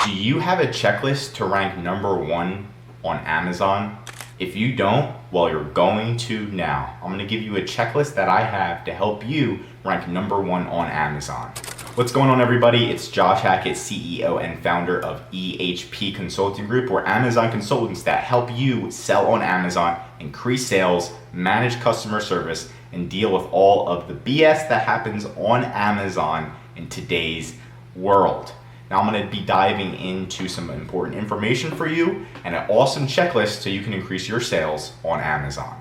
Do you have a checklist to rank #1 on Amazon? If you don't, well, you're going to now. I'm gonna give you a checklist that I have to help you rank #1 on Amazon. What's going on, everybody? It's Josh Hackett, CEO and founder of EHP Consulting Group. We're Amazon consultants that help you sell on Amazon, increase sales, manage customer service, and deal with all of the BS that happens on Amazon in today's world. Now I'm going to be diving into some important information for you and an awesome checklist so you can increase your sales on Amazon.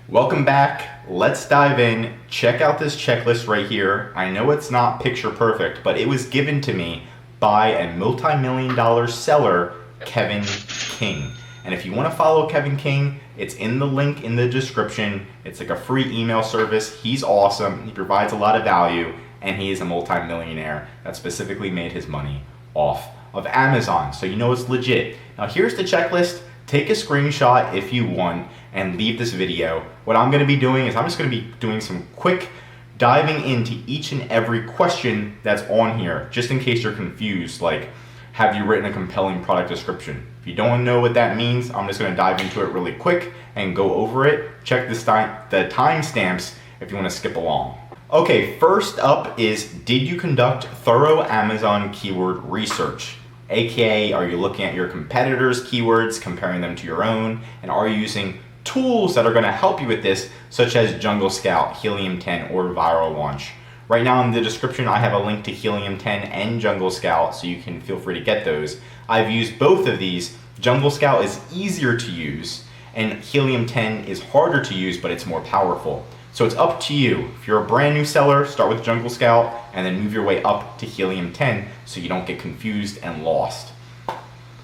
Welcome back. Let's dive in. Check out this checklist right here. I know it's not picture perfect, but it was given to me by a multi-million-dollar seller, Kevin King. And if you want to follow Kevin King, it's in the link in the description. It's like a free email service. He's awesome. He provides a lot of value, and he is a multi-millionaire that specifically made his money off of Amazon. So you know it's legit. Now here's the checklist. Take a screenshot if you want and leave this video. What I'm going to be doing is I'm just going to be doing some quick diving into each and every question that's on here, just in case you're confused, like, have you written a compelling product description? If you don't know what that means, I'm just going to dive into it really quick and go over it. Check the timestamps if you want to skip along. Okay, first up is, did you conduct thorough Amazon keyword research? AKA, are you looking at your competitors' keywords, comparing them to your own? And are you using tools that are going to help you with this, such as Jungle Scout, Helium 10, or Viral Launch? Right now in the description, I have a link to Helium 10 and Jungle Scout, so you can feel free to get those. I've used both of these. Jungle Scout is easier to use, and Helium 10 is harder to use, but it's more powerful. So it's up to you. If you're a brand new seller, start with Jungle Scout and then move your way up to Helium 10 so you don't get confused and lost.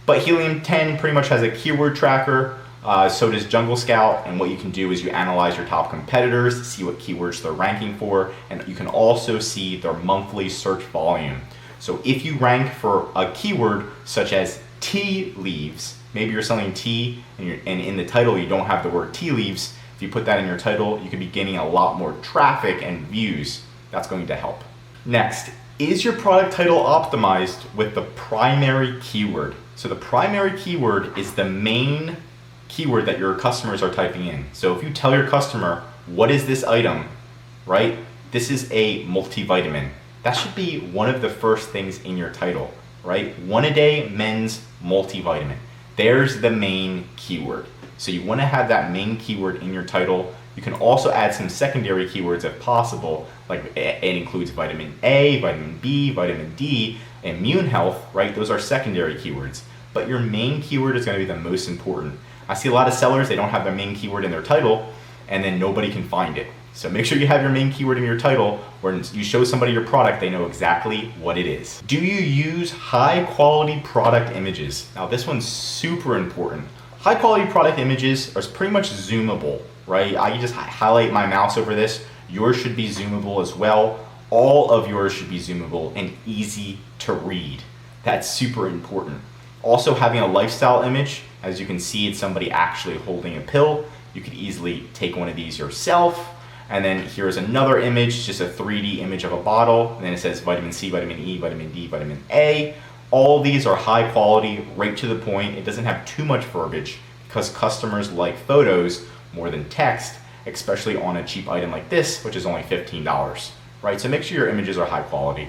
But Helium 10 pretty much has a keyword tracker. So does Jungle Scout, and what you can do is you analyze your top competitors, see what keywords they're ranking for, and you can also see their monthly search volume. So if you rank for a keyword such as tea leaves, maybe you're selling tea and in the title you don't have the word tea leaves, if you put that in your title, you could be getting a lot more traffic and views. That's going to help. Next, is your product title optimized with the primary keyword? So the primary keyword is the main keyword that your customers are typing in. So if you tell your customer, what is this item, right? This is a multivitamin. That should be one of the first things in your title, right? 1 a day men's multivitamin. There's the main keyword. So you want to have that main keyword in your title. You can also add some secondary keywords if possible, like it includes vitamin A, vitamin B, vitamin D, immune health, right? Those are secondary keywords. But your main keyword is going to be the most important. I see a lot of sellers, they don't have their main keyword in their title, and then nobody can find it. So make sure you have your main keyword in your title. When you show somebody your product, they know exactly what it is. Do you use high quality product images? Now this one's super important. High quality product images are pretty much zoomable, right? I just highlight my mouse over this. Yours should be zoomable as well. All of yours should be zoomable and easy to read. That's super important. Also, having a lifestyle image, as you can see, it's somebody actually holding a pill. You could easily take one of these yourself. And then here's another image, just a 3D image of a bottle. And then it says vitamin C, vitamin E, vitamin D, vitamin A. All these are high quality, right to the point. It doesn't have too much verbiage because customers like photos more than text, especially on a cheap item like this, which is only $15, right? So make sure your images are high quality.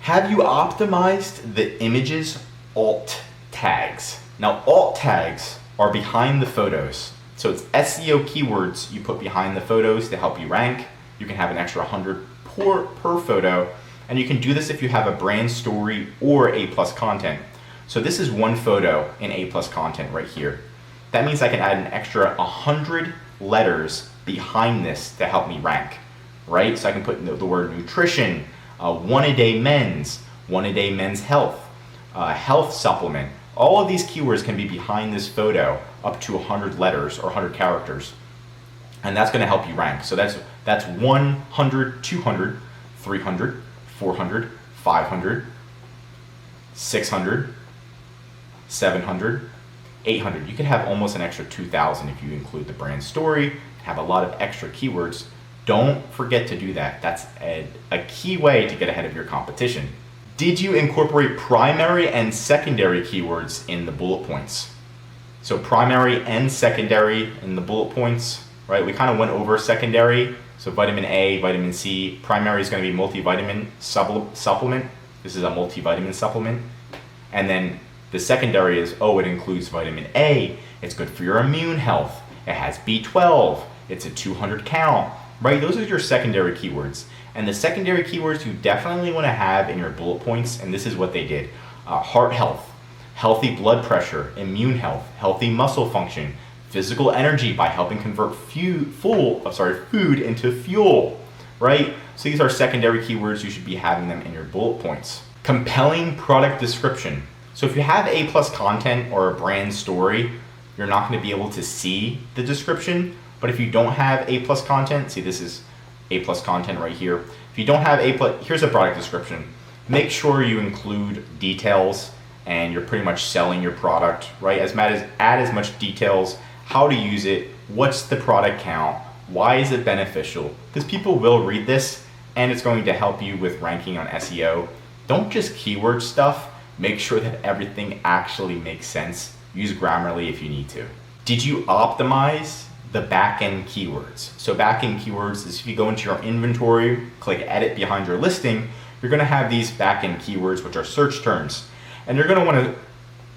Have you optimized the images alt tags? Now alt tags are behind the photos. So it's SEO keywords you put behind the photos to help you rank. You can have an extra 100 per photo, and you can do this if you have a brand story or A+ content. So this is one photo in A+ content right here. That means I can add an extra 100 letters behind this to help me rank, right? So I can put the word nutrition, 1 a day men's, 1 a day men's health, health supplement. All of these keywords can be behind this photo up to 100 letters or 100 characters. And that's going to help you rank. So that's 100, 200, 300, 400, 500, 600, 700, 800. You could have almost an extra 2,000 if you include the brand story, have a lot of extra keywords Don't forget to do that. That's a key way to get ahead of your competition. Did you incorporate primary and secondary keywords in the bullet points? So primary and secondary in the bullet points, right? We kind of went over secondary. So vitamin A, vitamin C. Primary is going to be multivitamin supplement. This is a multivitamin supplement. And then the secondary is, it includes vitamin A. It's good for your immune health. It has B12. It's a 200 count, right? Those are your secondary keywords. And the secondary keywords you definitely want to have in your bullet points, and this is what they did. Heart health, healthy blood pressure, immune health, healthy muscle function, physical energy by helping convert food into fuel, right? So these are secondary keywords. You should be having them in your bullet points. Compelling product description. So if you have A+ content or a brand story, you're not going to be able to see the description. But if you don't have A+ content, see, this is A+ content right here. If you don't have here's a product description. Make sure you include details and you're pretty much selling your product, right? Add as much details, how to use it, what's the product count, why is it beneficial? Because people will read this and it's going to help you with ranking on SEO. Don't just keyword stuff. Make sure that everything actually makes sense. Use Grammarly if you need to. Did you optimize the backend keywords? So backend keywords is if you go into your inventory, click edit behind your listing, you're going to have these backend keywords, which are search terms. And you're going to want to,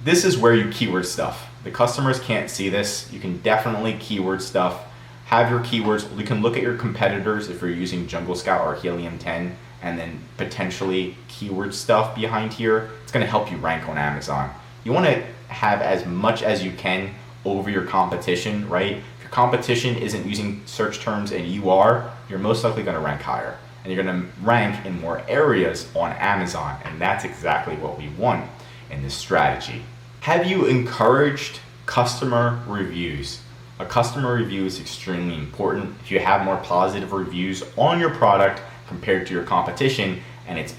this is where you keyword stuff. The customers can't see this. You can definitely keyword stuff. Have your keywords. You can look at your competitors if you're using Jungle Scout or Helium 10, and then potentially keyword stuff behind here. It's going to help you rank on Amazon. You want to have as much as you can over your competition, right? If your competition isn't using search terms and you are, you're most likely going to rank higher. And you're going to rank in more areas on Amazon. And that's exactly what we want in this strategy. Have you encouraged customer reviews? A customer review is extremely important. If you have more positive reviews on your product compared to your competition, and it's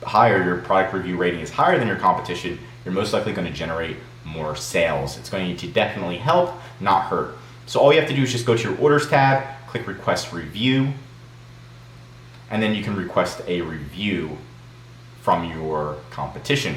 higher, your product review rating is higher than your competition, you're most likely going to generate more sales. It's going to definitely help, not hurt. So all you have to do is just go to your orders tab, click request review, and then you can request a review from your competition.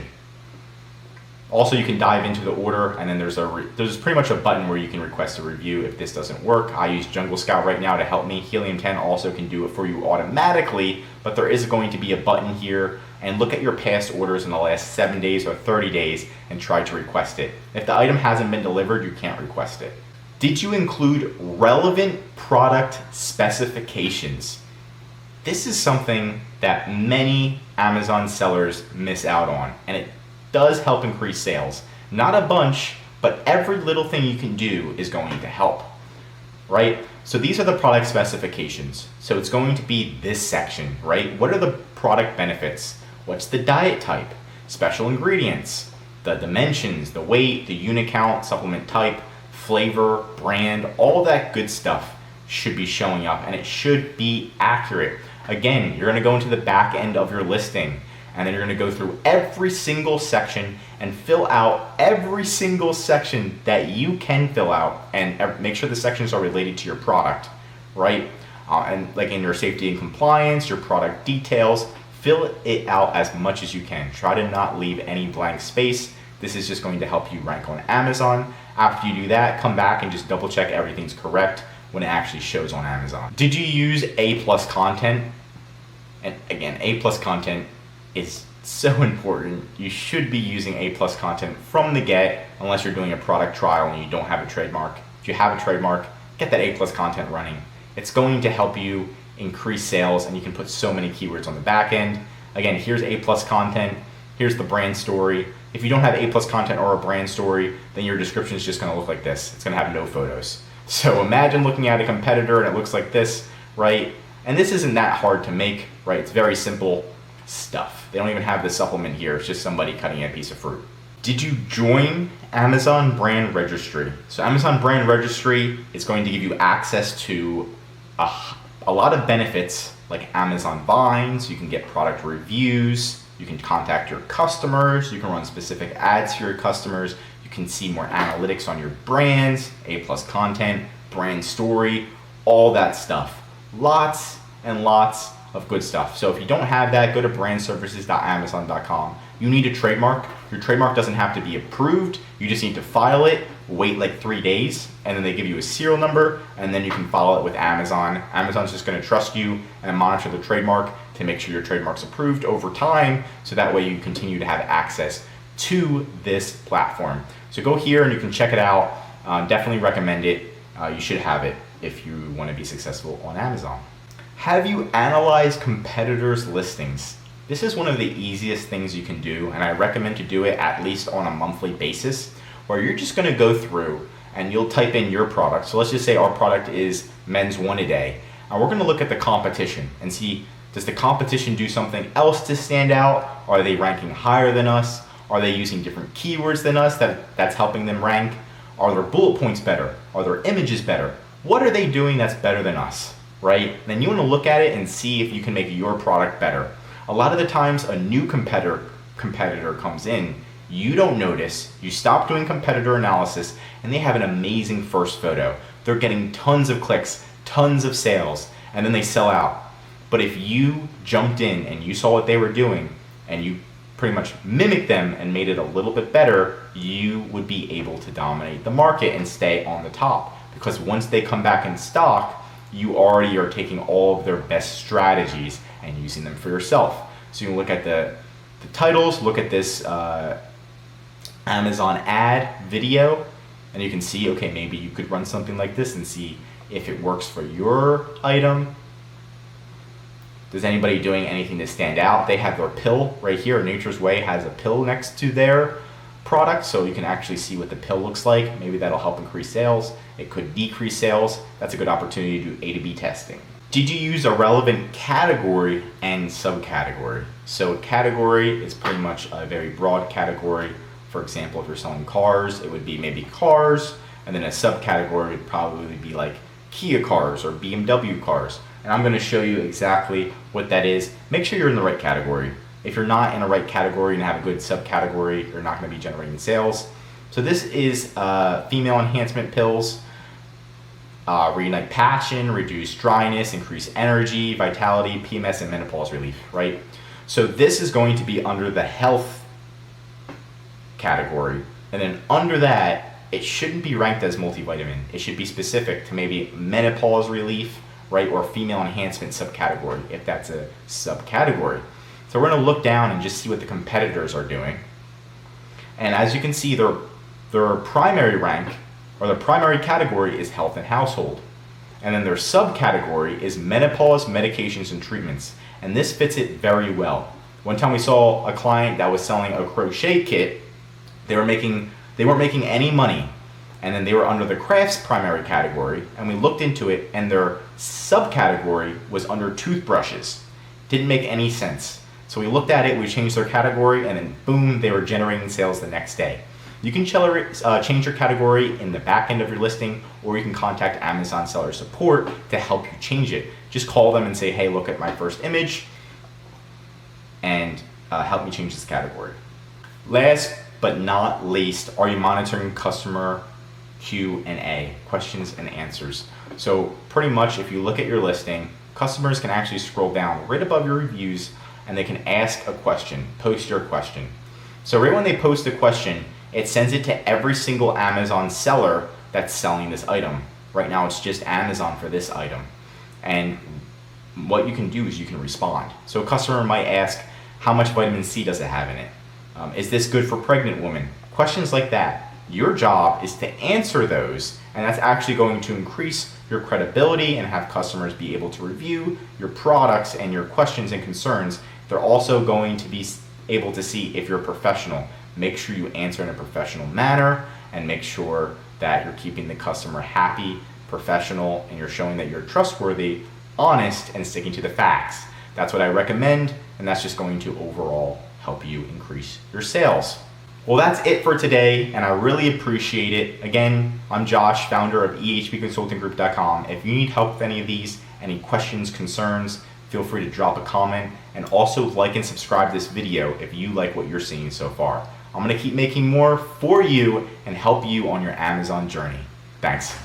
Also, you can dive into the order, and then there's pretty much a button where you can request a review if this doesn't work. I use Jungle Scout right now to help me. Helium 10 also can do it for you automatically, but there is going to be a button here, and look at your past orders in the last 7 days or 30 days and try to request it. If the item hasn't been delivered, you can't request it. Did you include relevant product specifications? This is something that many Amazon sellers miss out on, and it does help increase sales. Not a bunch, but every little thing you can do is going to help, right? So these are the product specifications. So it's going to be this section, right? What are the product benefits? What's the diet type? Special ingredients, the dimensions, the weight, the unit count, supplement type, flavor, brand, all that good stuff should be showing up, and it should be accurate. Again, you're going to go into the back end of your listing, and then you're going to go through every single section and fill out every single section that you can fill out, and make sure the sections are related to your product, right? And like in your safety and compliance, your product details, fill it out as much as you can. Try to not leave any blank space. This is just going to help you rank on Amazon. After you do that, come back and just double check everything's correct when it actually shows on Amazon. Did you use A+ content? And again, A+ content is so important. You should be using A+ content from the get, unless you're doing a product trial and you don't have a trademark. If you have a trademark, get that A+ content running. It's going to help you increase sales, and you can put so many keywords on the back end. Again, here's A+ content, here's the brand story. If you don't have A+ content or a brand story, then your description is just going to look like this. It's going to have no photos. So imagine looking at a competitor and it looks like this, right? And this isn't that hard to make, right? It's very simple stuff. They don't even have the supplement here. It's just somebody cutting a piece of fruit. Did you join Amazon Brand Registry? So Amazon Brand Registry is going to give you access to a lot of benefits, like Amazon Vines. You can get product reviews. You can contact your customers. You can run specific ads for your customers. You can see more analytics on your brands, A+ content, brand story, all that stuff. lots and lots of good stuff. So if you don't have that, go to brandservices.amazon.com. You need a trademark. Your trademark doesn't have to be approved. You just need to file it, wait like 3 days, and then they give you a serial number, and then you can file it with Amazon. Amazon's just gonna trust you and monitor the trademark to make sure your trademark's approved over time, so that way you continue to have access to this platform. So go here and you can check it out. Definitely recommend it. You should have it if you wanna be successful on Amazon. Have you analyzed competitors' listings? This is one of the easiest things you can do, and I recommend to do it at least on a monthly basis, where you're just gonna go through and you'll type in your product. So let's just say our product is men's one a day, and we're gonna look at the competition and see, does the competition do something else to stand out? Are they ranking higher than us? Are they using different keywords than us that's helping them rank? Are their bullet points better? Are their images better? What are they doing that's better than us, right? Then you wanna look at it and see if you can make your product better. A lot of the times a new competitor comes in, you don't notice, you stop doing competitor analysis, and they have an amazing first photo. They're getting tons of clicks, tons of sales, and then they sell out. But if you jumped in and you saw what they were doing and you pretty much mimicked them and made it a little bit better, you would be able to dominate the market and stay on the top. Because once they come back in stock, you already are taking all of their best strategies and using them for yourself. So you can look at the titles, look at this Amazon ad video, and you can see, okay, maybe you could run something like this and see if it works for your item. Is anybody doing anything to stand out? They have their pill right here. Nature's Way has a pill next to their product, so you can actually see what the pill looks like. Maybe that'll help increase sales. It could decrease sales. That's a good opportunity to do A to B testing. Did you use a relevant category and subcategory? So a category is pretty much a very broad category. For example, if you're selling cars, it would be maybe cars, and then a subcategory would probably be like Kia cars or BMW cars. And I'm gonna show you exactly what that is. Make sure you're in the right category. If you're not in the right category and have a good subcategory, you're not gonna be generating sales. So this is female enhancement pills. Reignite passion, reduce dryness, increase energy, vitality, PMS, and menopause relief, right? So this is going to be under the health category. And then under that, it shouldn't be ranked as multivitamin. It should be specific to maybe menopause relief, right? Or female enhancement subcategory, if that's a subcategory. So we're gonna look down and just see what the competitors are doing. And as you can see, their primary rank, or the primary category is health and household. And then their subcategory is menopause, medications, and treatments. And this fits it very well. One time we saw a client that was selling a crochet kit. They weren't making any money. And then they were under the crafts primary category, and we looked into it, and their subcategory was under toothbrushes. Didn't make any sense. So we looked at it, we changed their category, and then boom, they were generating sales the next day. You can change your category in the back end of your listing, or you can contact Amazon Seller Support to help you change it. Just call them and say, hey, look at my first image, and help me change this category. Last but not least, are you monitoring customer Q&A, questions and answers? So pretty much if you look at your listing, customers can actually scroll down right above your reviews and they can ask a question, post your question. So right when they post a question, it sends it to every single Amazon seller that's selling this item. Right now it's just Amazon for this item. And what you can do is you can respond. So a customer might ask, how much vitamin C does it have in it? Is this good for pregnant women? Questions like that. Your job is to answer those, and that's actually going to increase your credibility and have customers be able to review your products and your questions and concerns. They're also going to be able to see if you're a professional. Make sure you answer in a professional manner and make sure that you're keeping the customer happy, professional, and you're showing that you're trustworthy, honest, and sticking to the facts. That's what I recommend, and that's just going to overall help you increase your sales. Well, that's it for today, and I really appreciate it. Again, I'm Josh, founder of ehpconsultinggroup.com. If you need help with any of these, any questions, concerns, feel free to drop a comment, and also like and subscribe to this video if you like what you're seeing so far. I'm gonna keep making more for you and help you on your Amazon journey. Thanks.